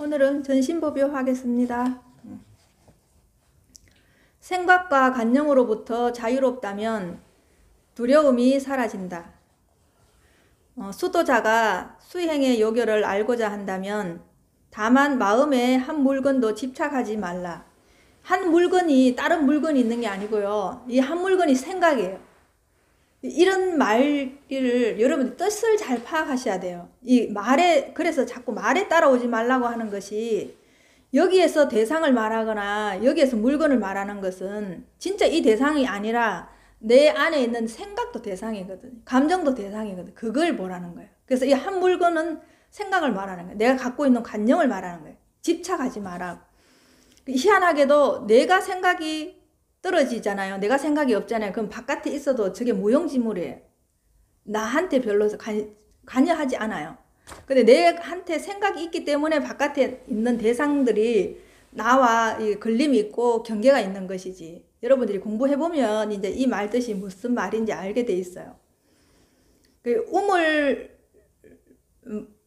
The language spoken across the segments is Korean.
오늘은 전신법요 하겠습니다. 생각과 관념으로부터 자유롭다면 두려움이 사라진다. 수도자가 수행의 요결을 알고자 한다면 다만 마음에 한 물건도 집착하지 말라. 한 물건이 다른 물건이 있는 게 아니고요. 이 한 물건이 생각이에요. 이런 말을 여러분 뜻을 잘 파악하셔야 돼요. 이 말에, 그래서 자꾸 말에 따라오지 말라고 하는 것이, 여기에서 대상을 말하거나 여기에서 물건을 말하는 것은 진짜 이 대상이 아니라 내 안에 있는 생각도 대상이거든. 감정도 대상이거든. 그걸 보라는 거예요. 그래서 이 한 물건은 생각을 말하는 거예요. 내가 갖고 있는 관념을 말하는 거예요. 집착하지 마라. 희한하게도 내가 생각이 떨어지잖아요. 내가 생각이 없잖아요. 그럼 바깥에 있어도 저게 무용지물이에요. 나한테 별로 관여하지 않아요. 근데 내한테 생각이 있기 때문에 바깥에 있는 대상들이 나와 걸림이 있고 경계가 있는 것이지. 여러분들이 공부해보면 이제 이 말 뜻이 무슨 말인지 알게 돼 있어요.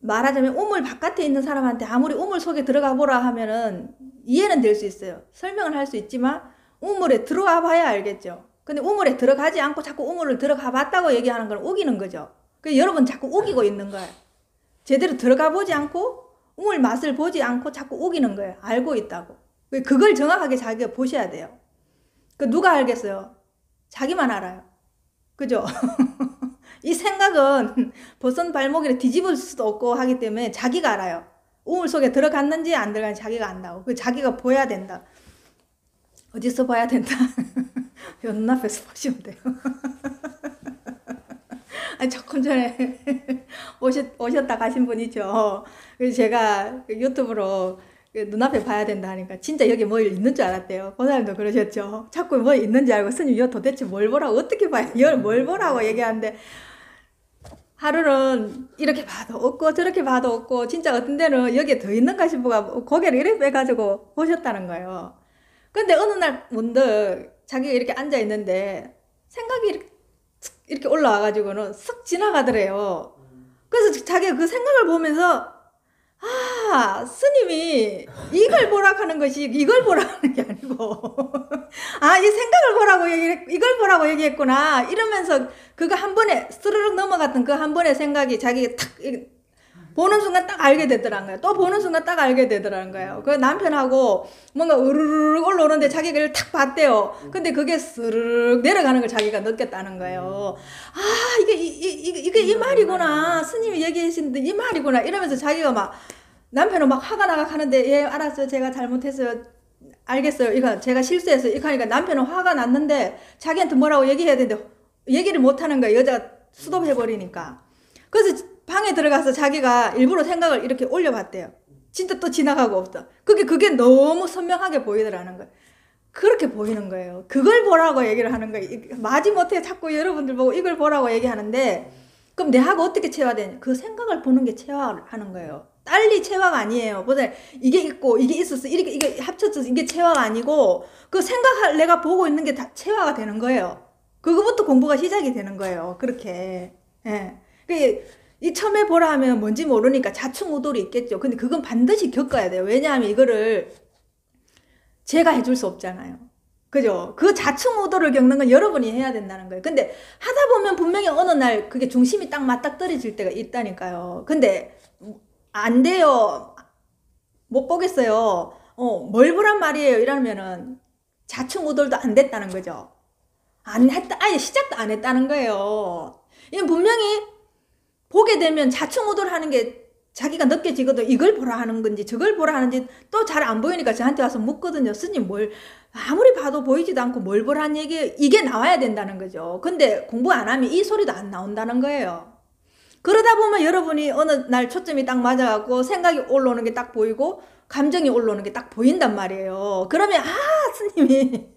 말하자면 우물 바깥에 있는 사람한테 아무리 우물 속에 들어가 보라 하면은 이해는 될 수 있어요. 설명을 할 수 있지만 우물에 들어가 봐야 알겠죠. 근데 우물에 들어가지 않고 자꾸 우물을 들어가 봤다고 얘기하는 건 우기는 거죠. 여러분 자꾸 우기고 있는 거예요. 제대로 들어가 보지 않고 우물 맛을 보지 않고 자꾸 우기는 거예요. 알고 있다고. 그걸 정확하게 자기가 보셔야 돼요. 누가 알겠어요? 자기만 알아요. 그죠? 이 생각은 벗은 발목에 뒤집을 수도 없고 하기 때문에 자기가 알아요. 우물 속에 들어갔는지 안 들어갔는지 자기가 안다고. 자기가 보여야 된다. 어디서 봐야 된다? 요 눈앞에서 보시면 돼요. 아니, 조금 전에 오셨다 가신 분이죠. 그래서 제가 유튜브로 눈앞에 봐야 된다 하니까 진짜 여기 뭐 있는 줄 알았대요. 그 사람도 그러셨죠. 자꾸 뭐 있는지 알고 스님 이거 도대체 뭘 보라고 어떻게 봐요? 이걸 뭘 보라고 얘기하는데 하루는 이렇게 봐도 없고 저렇게 봐도 없고 진짜 어떤 데는 여기에 더 있는가 싶어가 고개를 이렇게 빼가지고 보셨다는 거예요. 근데 어느 날 문득 자기가 이렇게 앉아 있는데 생각이 이렇게 올라와가지고는 쓱 지나가더래요. 그래서 자기가 그 생각을 보면서 아, 스님이 이걸 보라고 하는 것이 이걸 보라고 하는 게 아니고 아, 이 생각을 보라고 이걸 보라고 얘기했구나 이러면서 그거 한 번에 스르륵 넘어갔던 그 한 번의 생각이 자기가 탁 보는 순간 딱 알게 되더라는 거예요. 또 보는 순간 딱 알게 되더라는 거예요. 그 남편하고 뭔가 으르르 올라오는데 자기가 이걸 탁 봤대요. 근데 그게 스르륵 내려가는 걸 자기가 느꼈다는 거예요. 아, 이게 이 말이구나. 스님이 얘기하시는데 이 말이구나. 이러면서 자기가 막 남편은 막 화가 나가 하는데 예, 알았어요. 제가 잘못했어요. 알겠어요. 이거 제가 실수했어요. 이거 하니까 남편은 화가 났는데 자기한테 뭐라고 얘기해야 되는데 얘기를 못 하는 거예요. 여자가 수동해버리니까. 그래서 방에 들어가서 자기가 일부러 생각을 이렇게 올려봤대요. 진짜 또 지나가고 없어. 그게 너무 선명하게 보이더라는 거예요. 그렇게 보이는 거예요. 그걸 보라고 얘기를 하는 거예요. 마지못해 자꾸 여러분들 보고 이걸 보라고 얘기하는데 그럼 내하고 어떻게 체화가 되냐. 그 생각을 보는 게 체화하는 거예요. 딸리 체화가 아니에요. 보세요. 이게 있고 이게 있었어. 이게 합쳐져서 이게 체화가 아니고 그 생각을 내가 보고 있는 게 다 체화가 되는 거예요. 그거부터 공부가 시작이 되는 거예요. 그렇게. 예. 이 처음에 보라 하면 뭔지 모르니까 자충우돌이 있겠죠. 근데 그건 반드시 겪어야 돼요. 왜냐하면 이거를 제가 해줄 수 없잖아요. 그죠? 그 자충우돌을 겪는 건 여러분이 해야 된다는 거예요. 근데 하다 보면 분명히 어느 날 그게 중심이 딱 맞닥뜨려질 때가 있다니까요. 근데 안 돼요. 못 보겠어요. 뭘 보란 말이에요. 이러면은 자충우돌도 안 됐다는 거죠. 안 했다, 아예 시작도 안 했다는 거예요. 이건 분명히 보게 되면 자충우돌 하는 게 자기가 느껴지거든. 이걸 보라 하는 건지 저걸 보라 하는지 또 잘 안 보이니까 저한테 와서 묻거든요. 스님 뭘 아무리 봐도 보이지도 않고 뭘 보라는 얘기 이게 나와야 된다는 거죠. 근데 공부 안 하면 이 소리도 안 나온다는 거예요. 그러다 보면 여러분이 어느 날 초점이 딱 맞아갖고 생각이 올라오는 게 딱 보이고 감정이 올라오는 게 딱 보인단 말이에요. 그러면 아, 스님이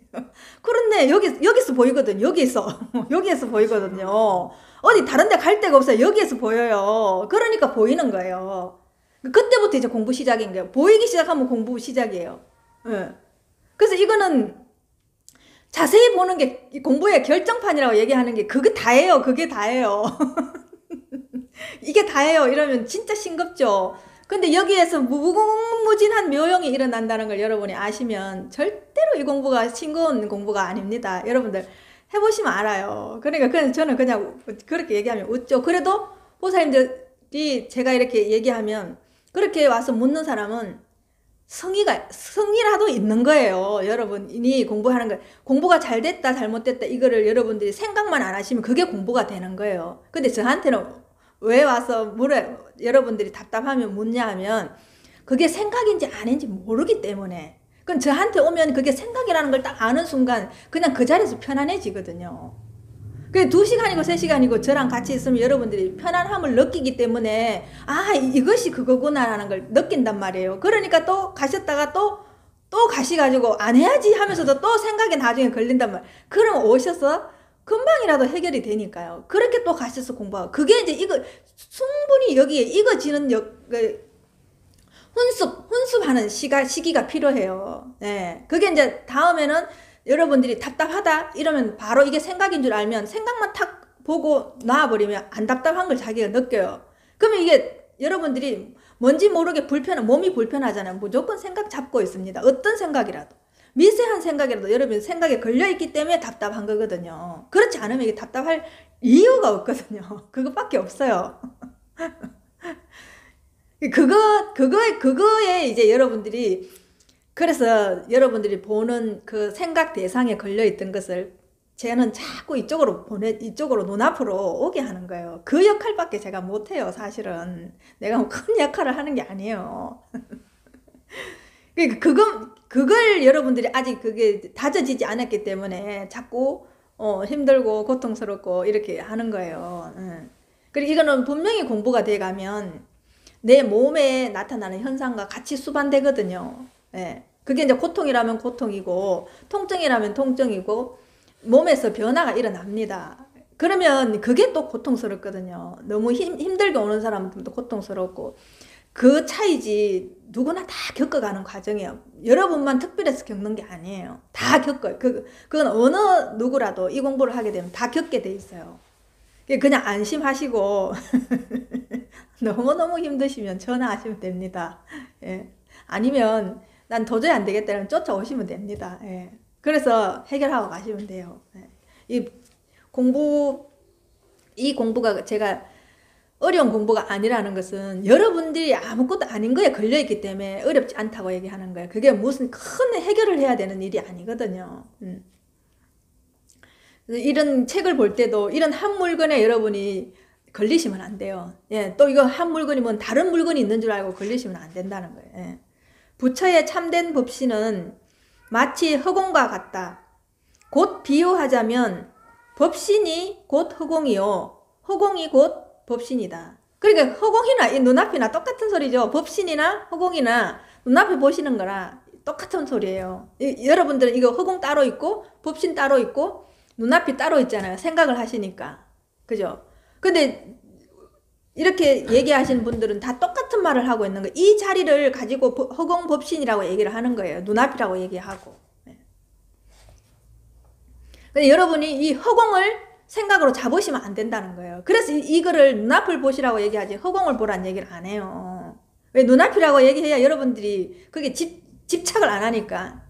그렇네. 여기서 보이거든. 여기서 보이거든요. 어디 다른 데 갈 데가 없어요. 여기에서 보여요. 그러니까 보이는 거예요. 그때부터 이제 공부 시작인 거예요. 보이기 시작하면 공부 시작이에요. 네. 그래서 이거는 자세히 보는 게 공부의 결정판이라고 얘기하는 게 그게 다예요. 이게 다예요. 이러면 진짜 싱겁죠. 근데 여기에서 무궁무진한 묘용이 일어난다는 걸 여러분이 아시면 절대로 이 공부가 싱거운 공부가 아닙니다. 여러분들 해보시면 알아요. 그러니까 저는 그냥 그렇게 얘기하면 웃죠. 그래도 보살님들이 제가 이렇게 얘기하면 그렇게 와서 묻는 사람은 성이라도 있는 거예요. 여러분이 공부하는 거, 공부가 잘 됐다 잘못됐다 이거를 여러분들이 생각만 안 하시면 그게 공부가 되는 거예요. 근데 저한테는 왜 와서 여러분들이 답답하면 묻냐 하면 그게 생각인지 아닌지 모르기 때문에. 그럼 저한테 오면 그게 생각이라는 걸 딱 아는 순간 그냥 그 자리에서 편안해지거든요. 그게 2시간이고 3시간이고 저랑 같이 있으면 여러분들이 편안함을 느끼기 때문에 아 이것이 그거구나라는 걸 느낀단 말이에요. 그러니까 또 가셨다가 또 가시가지고 안 해야지 하면서도 또 생각에 나중에 걸린단 말이에요. 그럼 오셔서 금방이라도 해결이 되니까요. 그렇게 또 가셔서 공부하고 그게 이제 이거 충분히 여기에 익어지는 훈습하는 시기가 필요해요. 네. 그게 이제 다음에는 여러분들이 답답하다 이러면 바로 이게 생각인 줄 알면 생각만 탁 보고 놔버리면 안 답답한 걸 자기가 느껴요. 그러면 이게 여러분들이 뭔지 모르게 몸이 불편하잖아요. 무조건 생각 잡고 있습니다. 어떤 생각이라도. 미세한 생각이라도 여러분 생각에 걸려있기 때문에 답답한 거거든요. 그렇지 않으면 이게 답답할 이유가 없거든요. 그것밖에 없어요. 그거에 이제 여러분들이 그래서 여러분들이 보는 그 생각 대상에 걸려있던 것을 쟤는 자꾸 이쪽으로 눈앞으로 오게 하는 거예요. 그 역할밖에 제가 못해요. 사실은 내가 뭐 큰 역할을 하는 게 아니에요. 그걸 여러분들이 아직 그게 다져지지 않았기 때문에 자꾸 힘들고 고통스럽고 이렇게 하는 거예요. 그리고 이거는 분명히 공부가 돼가면 내 몸에 나타나는 현상과 같이 수반되거든요. 예. 그게 이제 고통이라면 고통이고 통증이라면 통증이고 몸에서 변화가 일어납니다. 그러면 그게 또 고통스럽거든요. 너무 힘들게 오는 사람은 또 고통스럽고 그 차이지 누구나 다 겪어가는 과정이에요. 여러분만 특별해서 겪는 게 아니에요. 다 겪어요. 그건 어느 누구라도 이 공부를 하게 되면 다 겪게 돼 있어요. 그냥 안심하시고 너무너무 힘드시면 전화하시면 됩니다. 예. 아니면 난 도저히 안 되겠다면 쫓아오시면 됩니다. 예. 그래서 해결하고 가시면 돼요. 예. 이 공부가 제가 어려운 공부가 아니라는 것은 여러분들이 아무것도 아닌 거에 걸려있기 때문에 어렵지 않다고 얘기하는 거예요. 그게 무슨 큰 해결을 해야 되는 일이 아니거든요. 이런 책을 볼 때도 이런 한 물건에 여러분이 걸리시면 안 돼요. 예, 또 이거 한 물건이면 다른 물건이 있는 줄 알고 걸리시면 안 된다는 거예요. 예. 부처의 참된 법신은 마치 허공과 같다. 곧 비유하자면 법신이 곧 허공이요. 허공이 곧 법신이다. 그러니까 허공이나 이 눈앞이나 똑같은 소리죠. 법신이나 허공이나 눈앞에 보시는 거나 똑같은 소리예요. 여러분들은 이거 허공 따로 있고 법신 따로 있고 눈앞이 따로 있잖아요. 생각을 하시니까. 그죠? 근데 이렇게 얘기하시는 분들은 다 똑같은 말을 하고 있는 거예요. 이 자리를 가지고 허공 법신이라고 얘기를 하는 거예요. 눈앞이라고 얘기하고. 근데 여러분이 이 허공을 생각으로 잡으시면 안 된다는 거예요. 그래서 이거를 눈앞을 보시라고 얘기하지 허공을 보라는 얘기를 안 해요. 왜 눈앞이라고 얘기해야 여러분들이 그게 집착을 안 하니까.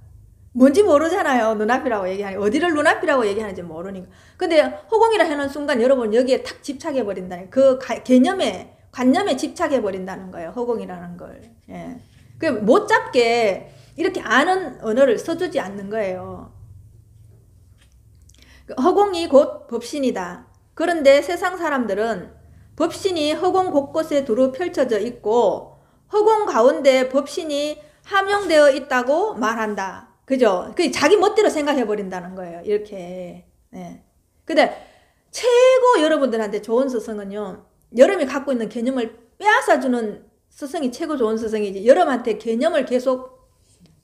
뭔지 모르잖아요. 눈앞이라고 얘기하니 어디를 눈앞이라고 얘기하는지 모르니까. 근데 허공이라 하는 순간 여러분 여기에 탁 집착해 버린다는 그 관념에 집착해 버린다는 거예요. 허공이라는 걸. 예. 그 못 잡게 이렇게 아는 언어를 써주지 않는 거예요. 허공이 곧 법신이다. 그런데 세상 사람들은 법신이 허공 곳곳에 두루 펼쳐져 있고 허공 가운데 법신이 함용되어 있다고 말한다. 그죠? 그 자기 멋대로 생각해 버린다는 거예요. 이렇게. 네. 근데 최고 여러분들한테 좋은 스승은요. 여러분이 갖고 있는 개념을 빼앗아주는 스승이 최고 좋은 스승이지. 여러분한테 개념을 계속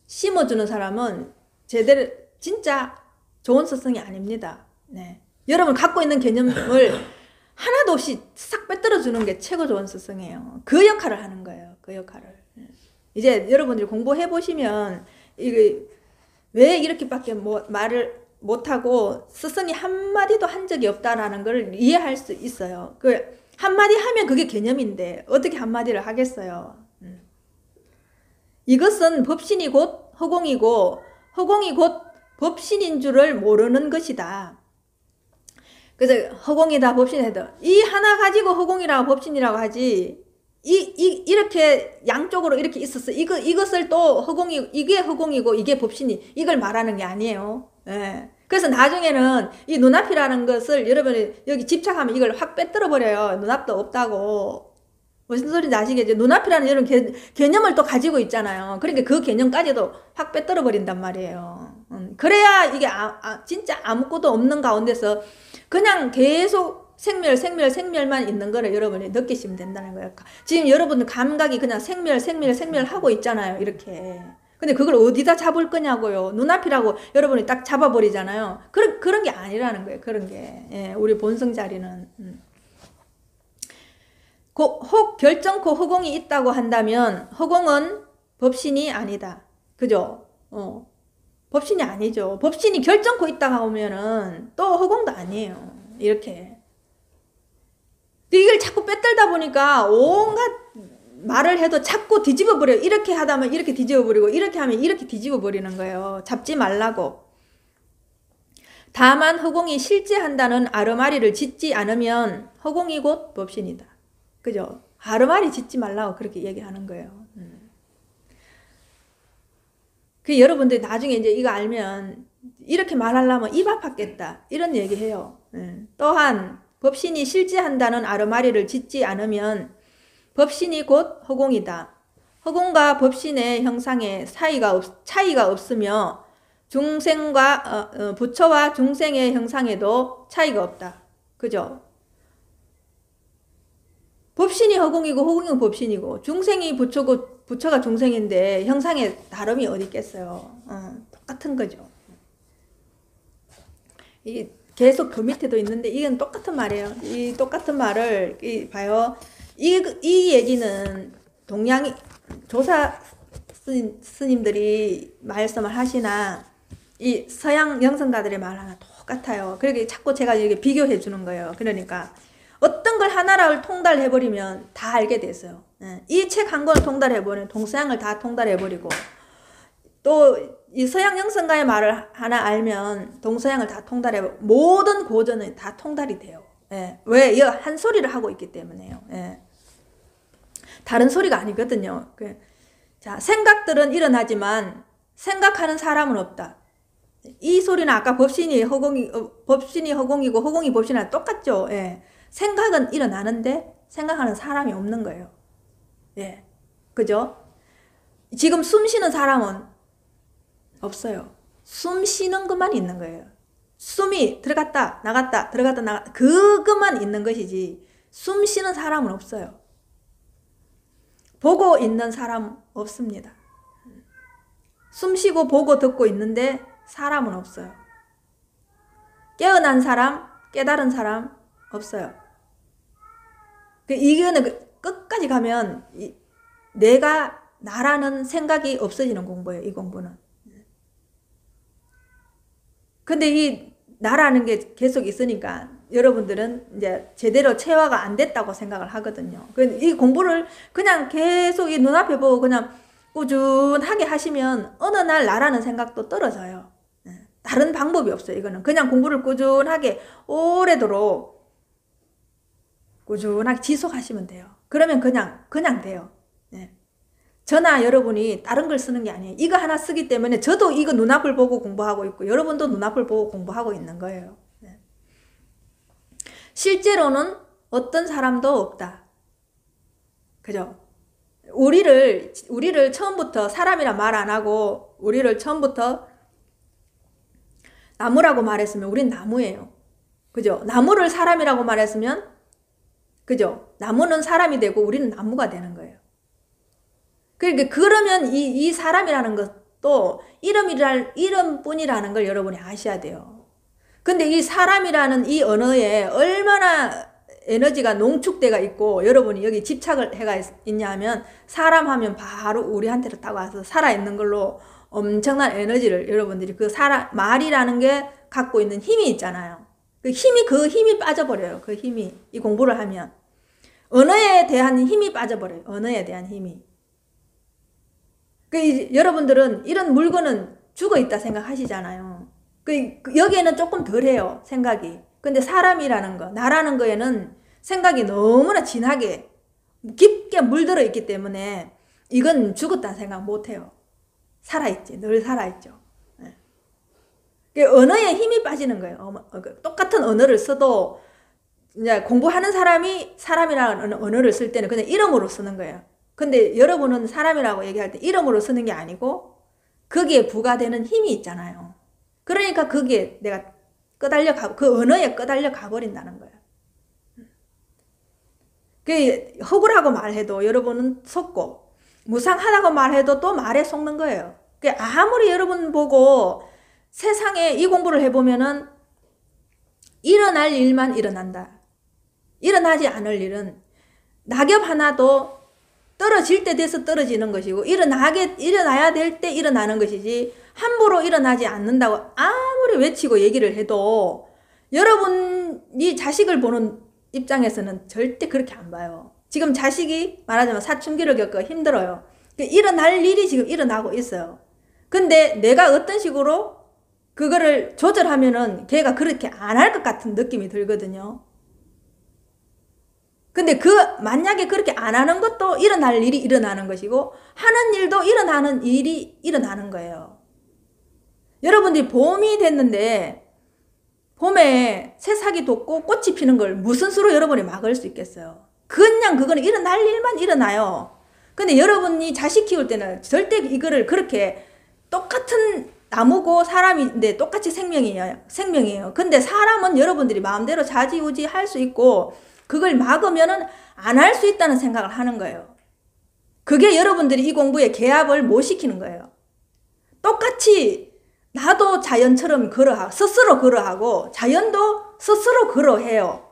심어주는 사람은 제대로 진짜 좋은 스승이 아닙니다. 네. 여러분 갖고 있는 개념을 하나도 없이 싹 빼들어 주는 게 최고 좋은 스승이에요. 그 역할을 하는 거예요. 그 역할을. 이제 여러분들이 공부해 보시면 이게 왜 이렇게밖에 말을 못하고 스승이 한마디도 한 적이 없다라는 걸 이해할 수 있어요. 그 한마디 하면 그게 개념인데 어떻게 한마디를 하겠어요. 이것은 법신이 곧 허공이고 허공이 곧 법신인 줄을 모르는 것이다. 그래서 허공이다 법신이다. 이 하나 가지고 허공이라고 법신이라고 하지. 이렇게 양쪽으로 이렇게 있었어. 이것을 또 이게 허공이고 이게 법신이 이걸 말하는 게 아니에요. 예. 그래서 나중에는 이 눈앞이라는 것을 여러분이 여기 집착하면 이걸 확 빼뜨려 버려요. 눈앞도 없다고. 무슨 소리인지 아시겠죠? 눈앞이라는 이런 개념을 또 가지고 있잖아요. 그러니까 그 개념까지도 확 빼뜨려 버린단 말이에요. 그래야 이게 진짜 아무것도 없는 가운데서 그냥 계속 생멸만 있는 거를 여러분이 느끼시면 된다는 거예요. 지금 여러분 감각이 그냥 생멸 하고 있잖아요. 이렇게. 근데 그걸 어디다 잡을 거냐고요. 눈앞이라고 여러분이 딱 잡아버리잖아요. 그런 게 아니라는 거예요. 그런 게. 예, 우리 본성 자리는. 혹 결정코 허공이 있다고 한다면 허공은 법신이 아니다. 그죠? 법신이 아니죠. 법신이 결정코 있다고 하면은 또 허공도 아니에요. 이렇게. 이걸 자꾸 빼들다 보니까 온갖 말을 해도 자꾸 뒤집어버려요. 이렇게 하다면 이렇게 뒤집어버리고 이렇게 하면 이렇게 뒤집어버리는 거예요. 잡지 말라고. 다만 허공이 실제한다는 아르마리를 짓지 않으면 허공이 곧 법신이다. 그죠? 아르마리 짓지 말라고 그렇게 얘기하는 거예요. 그 여러분들 나중에 이제 이거 알면 이렇게 말하려면 입 아팠겠다. 이런 얘기해요. 또한 법신이 실제한다는 아르마리를 짓지 않으면 법신이 곧 허공이다. 허공과 법신의 형상에 차이가 없으며 중생과 부처와 중생의 형상에도 차이가 없다. 그죠? 법신이 허공이고 허공이 법신이고 중생이 부처고 부처가 중생인데 형상에 다름이 어디 있겠어요. 똑같은 거죠. 이 계속 그 밑에도 있는데 이건 똑같은 말이에요. 이 똑같은 말을 봐요. 이 얘기는 동양 조사 스님들이 말씀을 하시나 이 서양 영성가들의 말 하나 똑같아요. 그러니까 자꾸 제가 이렇게 비교해 주는 거예요. 그러니까 어떤 걸 하나를 통달해버리면 다 알게 됐어요. 이 책 한 권을 통달해버리면 동서양을 다 통달해버리고 또 이 서양 영성가의 말을 하나 알면 동서양을 다 통달해버리고 모든 고전은 다 통달이 돼요. 왜? 이 한 소리를 하고 있기 때문에요. 다른 소리가 아니거든요. 자, 생각들은 일어나지만 생각하는 사람은 없다. 이 소리는 아까 법신이 허공이고 허공이 법신이랑 똑같죠. 생각은 일어나는데 생각하는 사람이 없는 거예요. 그죠? 지금 숨 쉬는 사람은 없어요. 숨 쉬는 것만 있는 거예요. 숨이 들어갔다 나갔다 들어갔다 나갔다 그것만 있는 것이지 숨 쉬는 사람은 없어요. 보고 있는 사람 없습니다. 숨 쉬고 보고 듣고 있는데 사람은 없어요. 깨어난 사람, 깨달은 사람 없어요. 이거는 끝까지 가면 내가 나라는 생각이 없어지는 공부예요. 이 공부는. 근데 이 나라는 게 계속 있으니까 여러분들은 이제 제대로 체화가 안 됐다고 생각을 하거든요. 이 공부를 그냥 계속 이 눈앞에 보고 그냥 꾸준하게 하시면 어느 날 나라는 생각도 떨어져요. 다른 방법이 없어요. 이거는 그냥 공부를 꾸준하게 오래도록 꾸준하게 지속하시면 돼요. 그러면 그냥 돼요. 저나 여러분이 다른 걸 쓰는 게 아니에요. 이거 하나 쓰기 때문에 저도 이거 눈앞을 보고 공부하고 있고 여러분도 눈앞을 보고 공부하고 있는 거예요. 실제로는 어떤 사람도 없다. 그죠? 우리를 처음부터 사람이라 말 안 하고 우리를 처음부터 나무라고 말했으면 우린 나무예요. 그죠? 나무를 사람이라고 말했으면 그죠? 나무는 사람이 되고 우리는 나무가 되는 거예요. 그러니까 그러면 이 사람이라는 것도 이름뿐이라는 걸 여러분이 아셔야 돼요. 근데 이 사람이라는 이 언어에 얼마나 에너지가 농축되어 있고 여러분이 여기 집착을 해가 있냐 하면 사람 하면 바로 우리한테로 딱 와서 살아있는 걸로 엄청난 에너지를 여러분들이 말이라는 게 갖고 있는 힘이 있잖아요. 그 힘이 빠져버려요. 그 힘이 이 공부를 하면 언어에 대한 힘이 빠져버려요. 언어에 대한 힘이. 여러분들은 이런 물건은 죽어있다 생각하시잖아요. 여기에는 조금 덜해요, 생각이. 근데 사람이라는 거, 나라는 거에는 생각이 너무나 진하게 깊게 물들어 있기 때문에 이건 죽었다는 생각 못해요. 살아있지, 늘 살아있죠. 언어에 힘이 빠지는 거예요. 똑같은 언어를 써도 이제 공부하는 사람이 사람이라는 언어를 쓸 때는 그냥 이름으로 쓰는 거예요. 근데 여러분은 사람이라고 얘기할 때 이름으로 쓰는 게 아니고 거기에 부과되는 힘이 있잖아요. 그러니까 거기에 내가 끄달려 그 언어에 끄달려 가버린다는 거예요. 허구라고 말해도 여러분은 속고 무상하다고 말해도 또 말에 속는 거예요. 아무리 여러분 보고 세상에 이 공부를 해보면은 일어날 일만 일어난다. 일어나지 않을 일은 낙엽 하나도 떨어질 때 돼서 떨어지는 것이고 일어나야 될 때 일어나는 것이지 함부로 일어나지 않는다고 아무리 외치고 얘기를 해도 여러분이 자식을 보는 입장에서는 절대 그렇게 안 봐요. 지금 자식이 말하자면 사춘기를 겪어 힘들어요. 일어날 일이 지금 일어나고 있어요. 근데 내가 어떤 식으로 그거를 조절하면은 걔가 그렇게 안 할 것 같은 느낌이 들거든요. 근데 만약에 그렇게 안 하는 것도 일어날 일이 일어나는 것이고 하는 일도 일어나는 일이 일어나는 거예요. 여러분들이 봄이 됐는데 봄에 새싹이 돋고 꽃이 피는 걸 무슨 수로 여러분이 막을 수 있겠어요? 그냥 그거는 일어날 일만 일어나요. 근데 여러분이 자식 키울 때는 절대 이거를 그렇게 똑같은 나무고 사람인데 똑같이 생명이에요. 근데 사람은 여러분들이 마음대로 좌지우지 할 수 있고 그걸 막으면은 안 할 수 있다는 생각을 하는 거예요. 그게 여러분들이 이 공부에 개합을 못 시키는 거예요. 똑같이 나도 자연처럼 스스로 걸어하고 자연도 스스로 걸어해요.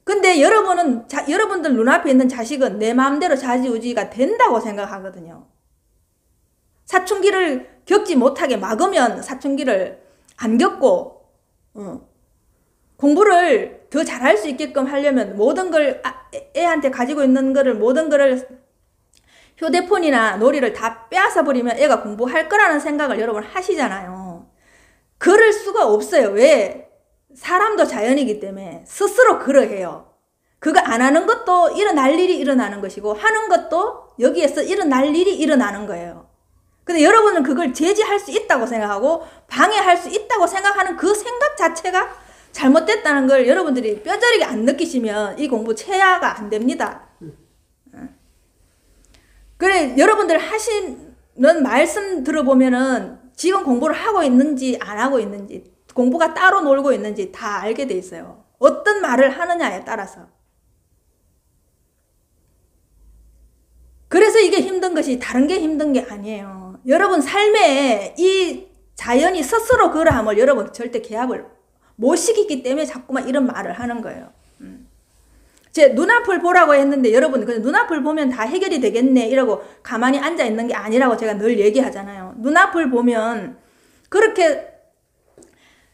근데 여러분들 눈앞에 있는 자식은 내 마음대로 좌지우지가 된다고 생각하거든요. 사춘기를 겪지 못하게 막으면 사춘기를 안 겪고 공부를 더 잘할 수 있게끔 하려면 모든 걸 애한테 가지고 있는 거를 모든 거를 휴대폰이나 놀이를 다 빼앗아 버리면 애가 공부할 거라는 생각을 여러분 하시잖아요. 그럴 수가 없어요. 왜? 사람도 자연이기 때문에 스스로 그러해요. 그거 안 하는 것도 일어날 일이 일어나는 것이고 하는 것도 여기에서 일어날 일이 일어나는 거예요. 근데 여러분은 그걸 제지할 수 있다고 생각하고 방해할 수 있다고 생각하는 그 생각 자체가 잘못됐다는 걸 여러분들이 뼈저리게 안 느끼시면 이 공부 체화가 안 됩니다. 그래 여러분들 하시는 말씀 들어보면은 지금 공부를 하고 있는지 안 하고 있는지 공부가 따로 놀고 있는지 다 알게 돼 있어요. 어떤 말을 하느냐에 따라서. 그래서 이게 힘든 것이 다른 게 힘든 게 아니에요. 여러분 삶에 이 자연이 스스로 그러함을 여러분 절대 개합을 못 시키기 때문에 자꾸만 이런 말을 하는 거예요. 제 눈앞을 보라고 했는데 여러분 그냥 눈앞을 보면 다 해결이 되겠네 이러고 가만히 앉아 있는 게 아니라고 제가 늘 얘기하잖아요. 눈앞을 보면 그렇게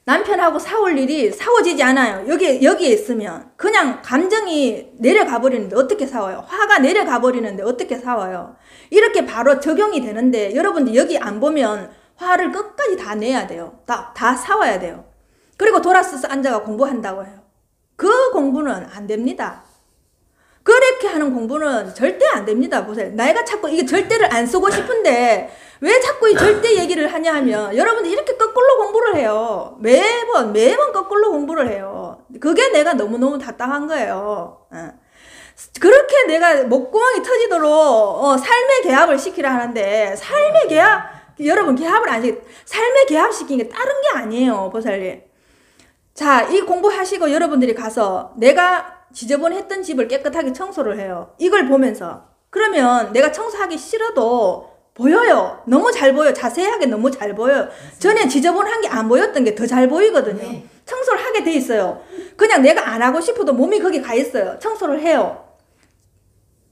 남편하고 싸울 일이 싸워지지 않아요. 여기에 있으면 그냥 감정이 내려가 버리는데 어떻게 싸워요? 화가 내려가 버리는데 어떻게 싸워요? 이렇게 바로 적용이 되는데 여러분들 여기 안 보면 화를 끝까지 다 내야 돼요. 다 싸워야 돼요. 그리고 돌아서서 앉아가 공부한다고 해요. 그 공부는 안 됩니다. 그렇게 하는 공부는 절대 안 됩니다. 보세요. 내가 자꾸 이게 절대를 안 쓰고 싶은데 왜 자꾸 이 절대 얘기를 하냐 하면 여러분들 이렇게 거꾸로 공부를 해요. 매번 거꾸로 공부를 해요. 그게 내가 너무너무 답답한 거예요. 그렇게 내가 목구멍이 터지도록 삶의 개합을 시키라 하는데 삶의 개합 여러분 개합을 안 시키 삶의 개합시키는 게 다른 게 아니에요. 보살님. 자, 이 공부하시고 여러분들이 가서 내가 지저분했던 집을 깨끗하게 청소를 해요. 이걸 보면서 그러면 내가 청소하기 싫어도 보여요. 너무 잘 보여. 자세하게 너무 잘 보여요. 전에 지저분한 게 안 보였던 게 더 잘 보이거든요. 청소를 하게 돼 있어요. 그냥 내가 안 하고 싶어도 몸이 거기 가 있어요. 청소를 해요.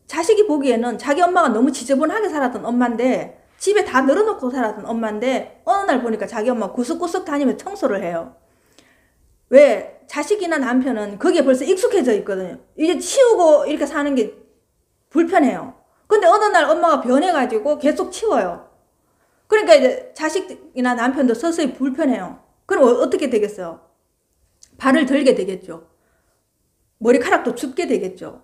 자식이 보기에는 자기 엄마가 너무 지저분하게 살았던 엄마인데 집에 다 늘어놓고 살았던 엄마인데 어느 날 보니까 자기 엄마 구석구석 다니며 청소를 해요. 왜? 자식이나 남편은 거기에 벌써 익숙해져 있거든요. 이제 치우고 이렇게 사는 게 불편해요. 근데 어느 날 엄마가 변해가지고 계속 치워요. 그러니까 이제 자식이나 남편도 서서히 불편해요. 그럼 어떻게 되겠어요? 발을 들게 되겠죠. 머리카락도 줍게 되겠죠.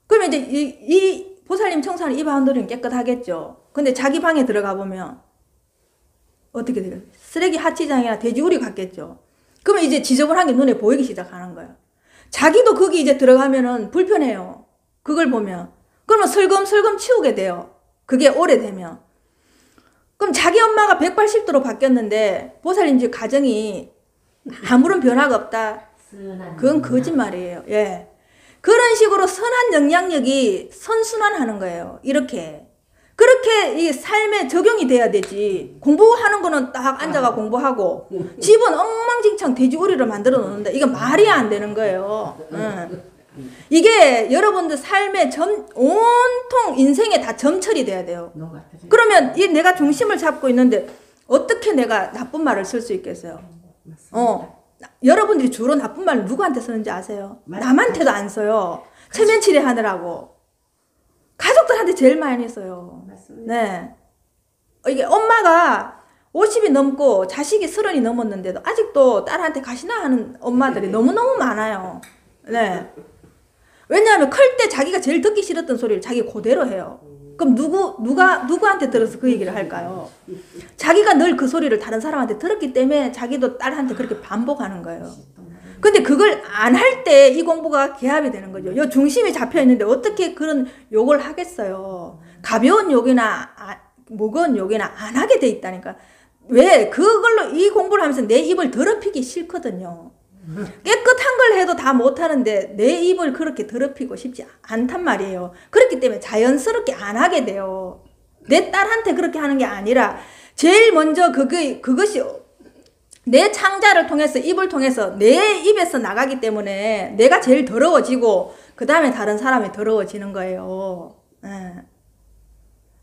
그러면 이제 이 보살님 청소하는 이 바운더리는 깨끗하겠죠. 근데 자기 방에 들어가 보면 어떻게 되겠어요? 쓰레기 하치장이나 돼지우리 같겠죠. 그러면 이제 지저분한 게 눈에 보이기 시작하는 거예요. 자기도 거기 이제 들어가면은 불편해요. 그걸 보면. 그러면 슬금슬금 치우게 돼요. 그게 오래되면. 그럼 자기 엄마가 180도로 바뀌었는데 보살님 집 가정이 아무런 변화가 없다. 그건 거짓말이에요. 예. 그런 식으로 선한 영향력이 선순환하는 거예요. 이렇게. 그렇게 이 삶에 적용이 돼야 되지. 공부하는 거는 딱 앉아가 공부하고 집은 엉망진창 돼지우리를 만들어 놓는다. 이거 말이 안 되는 거예요. 이게 여러분들 삶의 온통 인생에 다 점철이 돼야 돼요. 그러면 이 내가 중심을 잡고 있는데 어떻게 내가 나쁜 말을 쓸 수 있겠어요? 여러분들이 주로 나쁜 말 누구한테 쓰는지 아세요? 남한테도 안 써요. 체면치레 하느라고. 가족들한테 제일 많이 써요. 네. 이게 엄마가 50이 넘고 자식이 30이 넘었는데도 아직도 딸한테 가시나 하는 엄마들이 너무너무 많아요. 네. 왜냐하면 클 때 자기가 제일 듣기 싫었던 소리를 자기 그대로 해요. 그럼 누구한테 들어서 그 얘기를 할까요? 자기가 늘 그 소리를 다른 사람한테 들었기 때문에 자기도 딸한테 그렇게 반복하는 거예요. 근데 그걸 안 할 때 이 공부가 개합이 되는 거죠. 요 중심이 잡혀 있는데 어떻게 그런 욕을 하겠어요. 가벼운 욕이나 무거운 욕이나 안 하게 돼 있다니까. 왜? 그걸로 이 공부를 하면서 내 입을 더럽히기 싫거든요. 깨끗한 걸 해도 다 못하는데 내 입을 그렇게 더럽히고 싶지 않단 말이에요. 그렇기 때문에 자연스럽게 안 하게 돼요. 내 딸한테 그렇게 하는 게 아니라 제일 먼저 그것이 내 창자를 통해서 입을 통해서 내 입에서 나가기 때문에 내가 제일 더러워지고 그 다음에 다른 사람이 더러워지는 거예요.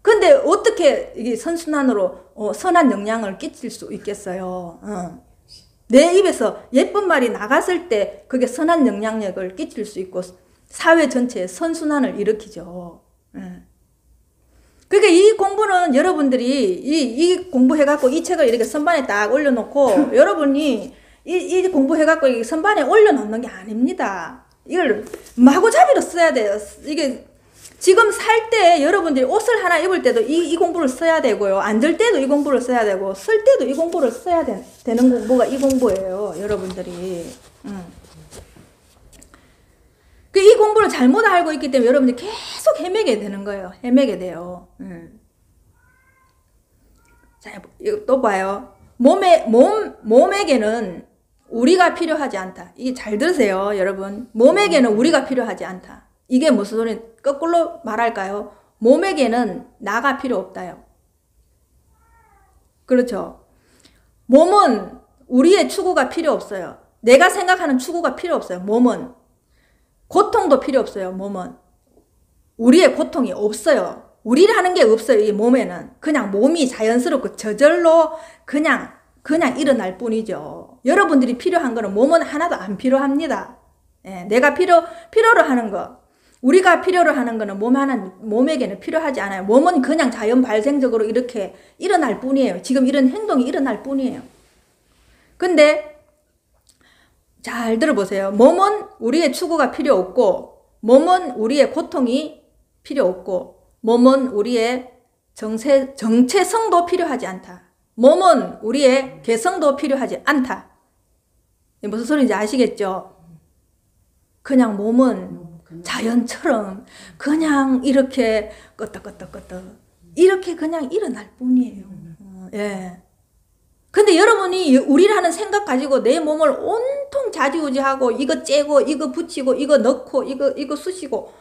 근데 어떻게 이게 선순환으로 선한 영향을 끼칠 수 있겠어요? 내 입에서 예쁜 말이 나갔을 때 그게 선한 영향력을 끼칠 수 있고 사회 전체에 선순환을 일으키죠. 그러니까 이 공부는 여러분들이 이 공부해갖고 이 책을 이렇게 선반에 딱 올려놓고 여러분이 이 공부해갖고 선반에 올려놓는 게 아닙니다. 이걸 마구잡이로 써야 돼요. 이게 지금 살 때 여러분들이 옷을 하나 입을 때도 이 공부를 써야 되고요. 안 들 때도 이 공부를 써야 되고 쓸 때도 이 공부를 써야 되는 공부가 이 공부예요. 여러분들이. 이 공부를 잘못 알고 있기 때문에 여러분들이 계속 헤매게 되는 거예요. 헤매게 돼요. 자, 이거 또 봐요. 몸에게는 우리가 필요하지 않다. 이게 잘 들으세요, 여러분. 몸에게는 우리가 필요하지 않다. 이게 무슨 소리? 거꾸로 말할까요? 몸에게는 나가 필요 없다요. 그렇죠. 몸은 우리의 추구가 필요 없어요. 내가 생각하는 추구가 필요 없어요. 몸은. 고통도 필요 없어요. 몸은. 우리의 고통이 없어요. 우리라는 게 없어요. 이 몸에는. 그냥 몸이 자연스럽고 저절로 그냥 일어날 뿐이죠. 여러분들이 필요한 거는 몸은 하나도 안 필요합니다. 예, 내가 필요로 하는 거. 우리가 필요로 하는 거는 몸에게는 필요하지 않아요. 몸은 그냥 자연 발생적으로 이렇게 일어날 뿐이에요. 지금 이런 행동이 일어날 뿐이에요. 근데 잘 들어보세요. 몸은 우리의 추구가 필요 없고, 몸은 우리의 고통이 필요 없고, 몸은 우리의 정체성도 필요하지 않다. 몸은 우리의 개성도 필요하지 않다. 무슨 소리인지 아시겠죠? 그냥 몸은 자연처럼 그냥 이렇게 끄떡끄떡끄떡 이렇게 그냥 일어날 뿐이에요. 예. 근데 여러분이 우리라는 생각 가지고 내 몸을 온통 좌지우지하고 이거 째고 이거 붙이고 이거 넣고 이거 쑤시고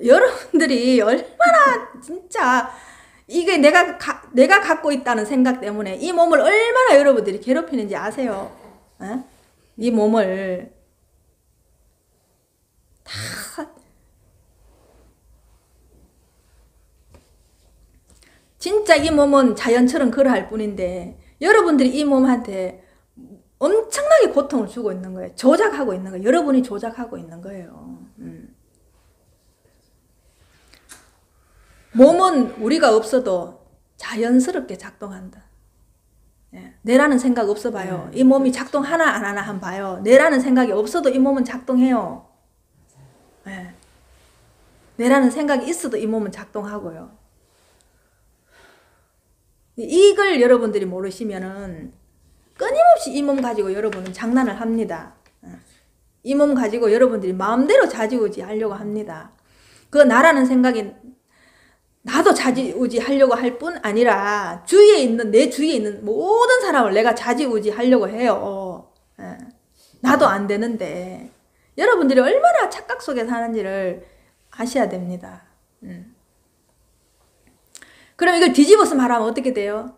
여러분들이 얼마나 진짜 이게 내가 갖고 있다는 생각 때문에 이 몸을 얼마나 여러분들이 괴롭히는지 아세요? 예? 이 몸을 다 진짜 이 몸은 자연처럼 그러할 뿐인데 여러분들이 이 몸한테 엄청나게 고통을 주고 있는 거예요. 조작하고 있는 거예요. 여러분이 조작하고 있는 거예요. 몸은 우리가 없어도 자연스럽게 작동한다. 예, 내라는 생각 없어 봐요. 이 몸이 작동하나 안 하나 한번 봐요. 내라는 생각이 없어도 이 몸은 작동해요. 예, 내라는 생각이 있어도 이 몸은 작동하고요. 이걸 여러분들이 모르시면은 끊임없이 이 몸 가지고 여러분은 장난을 합니다. 이 몸 가지고 여러분들이 마음대로 좌지우지 하려고 합니다. 그 나라는 생각이 나도 좌지우지 하려고 할 뿐 아니라 내 주위에 있는 모든 사람을 내가 좌지우지 하려고 해요. 나도 안 되는데 여러분들이 얼마나 착각 속에 사는지를 아셔야 됩니다. 그럼 이걸 뒤집어서 말하면 어떻게 돼요?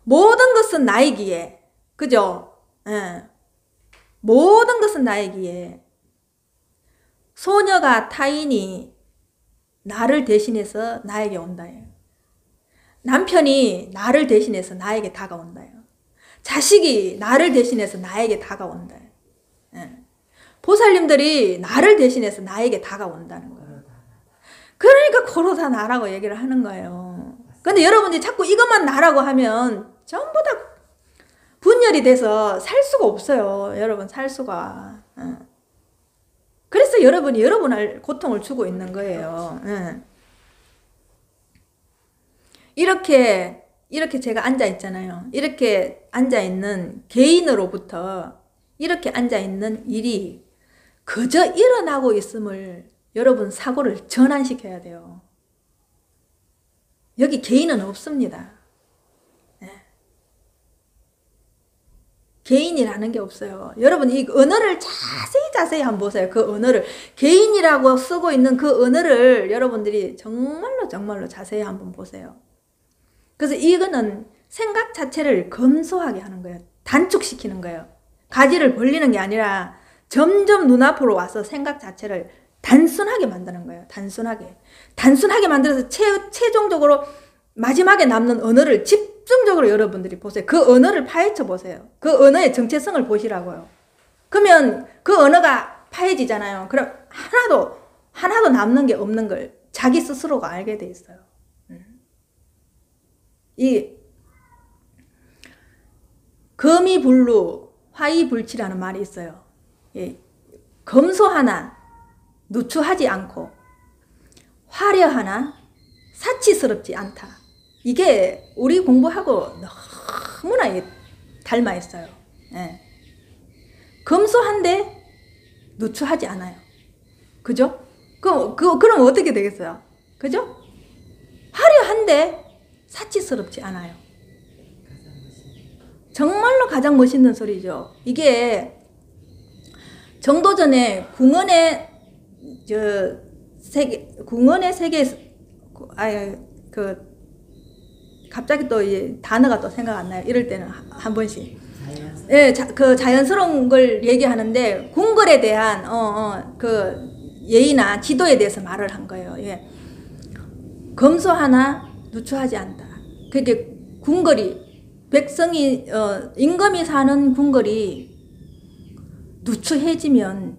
모든 것은 나이기에, 그죠? 모든 것은 나이기에 소녀가 타인이 나를 대신해서 나에게 온다예요. 남편이 나를 대신해서 나에게 다가온다예요. 자식이 나를 대신해서 나에게 다가온다예요. 보살님들이 나를 대신해서 나에게 다가온다는 거예요. 그러니까 고로다 나라고 얘기를 하는 거예요. 근데 여러분들이 자꾸 이것만 나라고 하면 전부 다 분열이 돼서 살 수가 없어요. 여러분 살 수가. 그래서 여러분이 여러분을 고통을 주고 있는 거예요. 이렇게 제가 앉아 있잖아요. 이렇게 앉아 있는 개인으로부터 이렇게 앉아 있는 일이 그저 일어나고 있음을 여러분 사고를 전환시켜야 돼요. 여기 개인은 없습니다. 개인이라는 게 없어요. 여러분 이 언어를 자세히 한번 보세요. 그 언어를 개인이라고 쓰고 있는 그 언어를 여러분들이 정말로 자세히 한번 보세요. 그래서 이거는 생각 자체를 검소하게 하는 거예요. 단축시키는 거예요. 가지를 벌리는 게 아니라 점점 눈앞으로 와서 생각 자체를 단순하게 만드는 거예요. 단순하게 만들어서 최종적으로 마지막에 남는 언어를 집중적으로 여러분들이 보세요. 그 언어를 파헤쳐 보세요. 그 언어의 정체성을 보시라고요. 그러면 그 언어가 파헤지잖아요. 그럼 하나도 남는 게 없는 걸 자기 스스로가 알게 돼 있어요. 이 금이불루 화이불치라는 말이 있어요. 예, 검소하나 누추하지 않고 화려하나 사치스럽지 않다. 이게 우리 공부하고 너무나 닮아 있어요. 예. 검소한데 누추하지 않아요. 그죠? 그럼 어떻게 되겠어요? 그죠? 화려한데 사치스럽지 않아요. 정말로 가장 멋있는 소리죠. 이게 정도전에 궁언의 세계 갑자기 또 단어가 또 생각 안 나요. 이럴 때는 한 번씩. 예, 그 자연스러운 걸 얘기하는데 궁궐에 대한 그 예의나 지도에 대해서 말을 한 거예요. 예. 검소하나 누추하지 않다. 그게 궁궐이 백성이 임금이 사는 궁궐이 누추해지면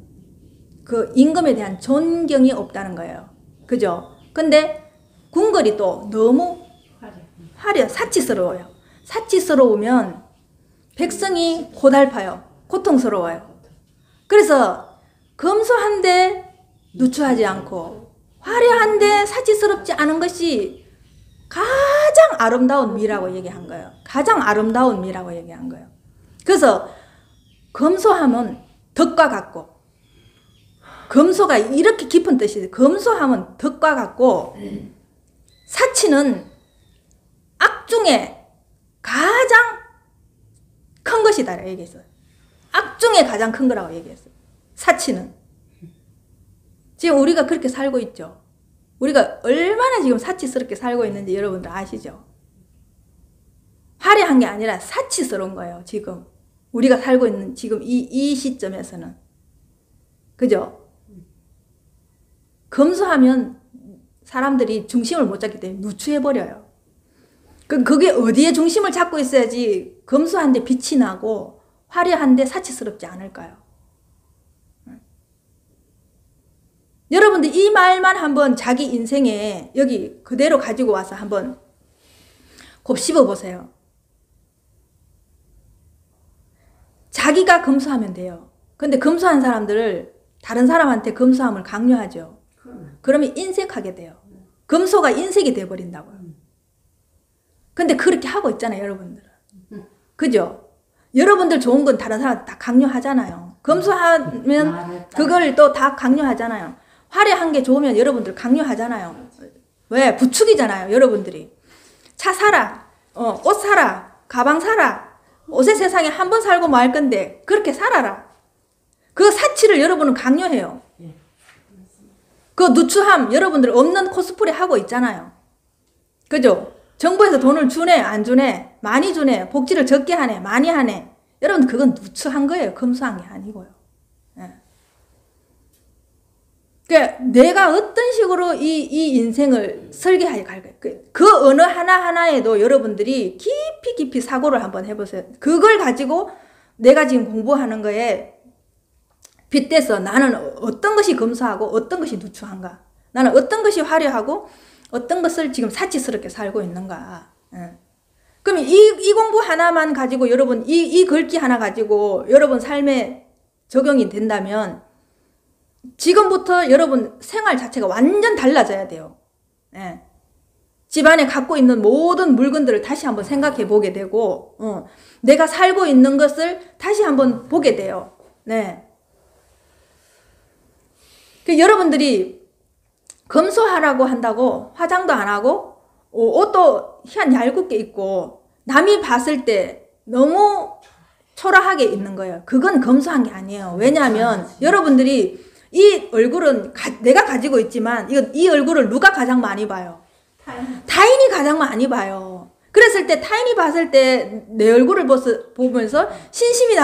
그 임금에 대한 존경이 없다는 거예요. 그죠? 근데 궁궐이 또 너무 사치스러워요. 사치스러우면 백성이 고달파요. 고통스러워요. 그래서 검소한데 누추하지 않고 화려한데 사치스럽지 않은 것이 가장 아름다운 미라고 얘기한 거예요. 가장 아름다운 미라고 얘기한 거예요. 그래서 검소함은 덕과 같고, 검소가 이렇게 깊은 뜻이에요. 검소함은 덕과 같고, 사치는 악 중에 가장 큰 것이다 얘기했어요. 악 중에 가장 큰 거라고 얘기했어요. 사치는. 지금 우리가 그렇게 살고 있죠. 우리가 얼마나 지금 사치스럽게 살고 있는지 여러분들 아시죠? 화려한 게 아니라 사치스러운 거예요. 지금 우리가 살고 있는 지금 이 시점에서는. 그죠? 검소하면 사람들이 중심을 못 잡기 때문에 누추해버려요. 그럼 그게 어디에 중심을 잡고 있어야지 검소한데 빛이 나고 화려한데 사치스럽지 않을까요? 여러분들 이 말만 한번 자기 인생에 여기 그대로 가지고 와서 한번 곱씹어 보세요. 자기가 검소하면 돼요. 근데 검소한 사람들을 다른 사람한테 검소함을 강요하죠. 그러면 인색하게 돼요. 검소가 인색이 돼버린다고요. 근데 그렇게 하고 있잖아요, 여러분들은. 그죠? 여러분들 좋은 건 다른 사람한테 다 강요하잖아요. 검소하면 그걸 또 다 강요하잖아요. 화려한 게 좋으면 여러분들 강요하잖아요. 왜? 부추기잖아요, 여러분들이. 차 사라, 옷 사라, 가방 사라. 옷의 세상에 한 번 살고 말 건데 그렇게 살아라. 그 사치를 여러분은 강요해요. 그 누추함 여러분들 없는 코스프레 하고 있잖아요. 그죠? 정부에서 돈을 주네 안 주네, 많이 주네, 복지를 적게 하네 많이 하네. 여러분 그건 누추한 거예요. 검소한 게 아니고요. 예. 그러니까 내가 어떤 식으로 이 인생을 설계하여 갈 거예요. 그 어느 하나하나에도 여러분들이 깊이 사고를 한번 해보세요. 그걸 가지고 내가 지금 공부하는 거에 빗대서 나는 어떤 것이 검소하고 어떤 것이 누추한가, 나는 어떤 것이 화려하고 어떤 것을 지금 사치스럽게 살고 있는가. 그럼 이 공부 하나만 가지고 여러분 이 글귀 하나 가지고 여러분 삶에 적용이 된다면 지금부터 여러분 생활 자체가 완전 달라져야 돼요. 예. 집안에 갖고 있는 모든 물건들을 다시 한번 생각해 보게 되고, 내가 살고 있는 것을 다시 한번 보게 돼요. 네. 여러분들이 검소하라고 한다고 화장도 안 하고 옷도 희한 얇게 입고 남이 봤을 때 너무 초라하게 입는 거예요. 그건 검소한 게 아니에요. 왜냐하면 여러분들이 이 얼굴은 내가 가지고 있지만 이 얼굴을 누가 가장 많이 봐요? 타인이 가장 많이 봐요. 그랬을 때 타인이 봤을 때 내 얼굴을 보면서 신심이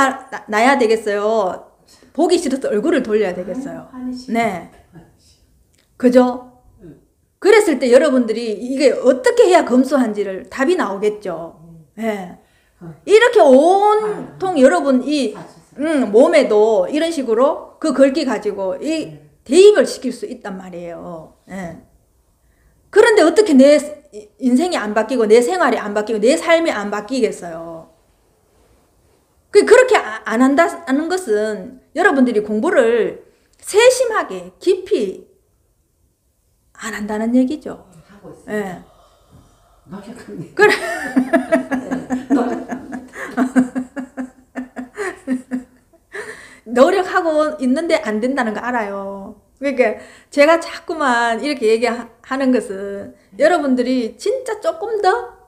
나야 되겠어요? 보기 싫어서 얼굴을 돌려야 되겠어요? 네. 그죠? 그랬을 때 여러분들이 이게 어떻게 해야 검소한지를 답이 나오겠죠. 네. 이렇게 온통 여러분 이 몸에도 이런 식으로 그 글귀 가지고 이 대입을 시킬 수 있단 말이에요. 예. 그런데 어떻게 내 인생이 안 바뀌고 내 생활이 안 바뀌고 내 삶이 안 바뀌겠어요. 그렇게 안 한다는 것은 여러분들이 공부를 세심하게 깊이 안 한다는 얘기죠. 하고 있어요. 예. 노력합니다. 그래. 노력하고 있는데 안 된다는 거 알아요. 그러니까 제가 자꾸만 이렇게 얘기하는 것은 여러분들이 진짜 조금 더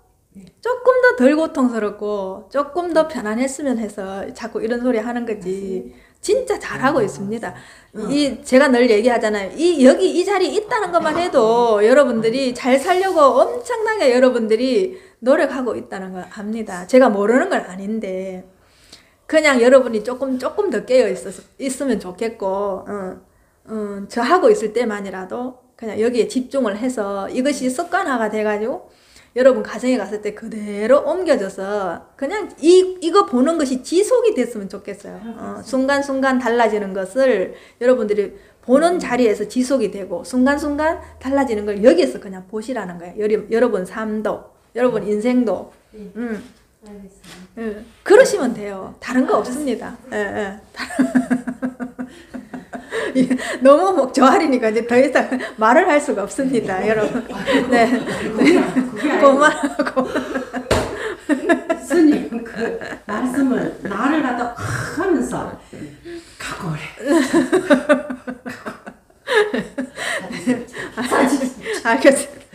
덜 고통스럽고 조금 더 편안했으면 해서 자꾸 이런 소리 하는 거지. 진짜 잘하고 있습니다. 제가 늘 얘기하잖아요. 여기 이 자리에 있다는 것만 해도 여러분들이 잘 살려고 엄청나게 여러분들이 노력하고 있다는 걸 압니다. 제가 모르는 건 아닌데 그냥 여러분이 조금 더 깨어 있으면 좋겠고, 저 하고 있을 때만이라도 그냥 여기에 집중을 해서 이것이 습관화가 돼가지고 여러분 가정에 갔을 때 그대로 옮겨져서 그냥 이거 보는 것이 지속이 됐으면 좋겠어요. 순간순간 달라지는 것을 여러분들이 보는 자리에서 지속이 되고 순간순간 달라지는 걸 여기에서 그냥 보시라는 거예요. 여러분 삶도, 여러분 인생도. 알겠습니다. 그러시면 돼요. 다른 거 없습니다. 너무 저하리니까 이제 더 이상 말을 할 수가 없습니다, 여러분. 네. 고마워. 스님 그 말씀을 나를 갖다 하면서 각오를 알겠습니다.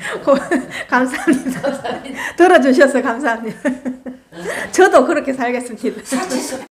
감사합니다. 들어주셔서 감사합니다. 저도 그렇게 살겠습니다.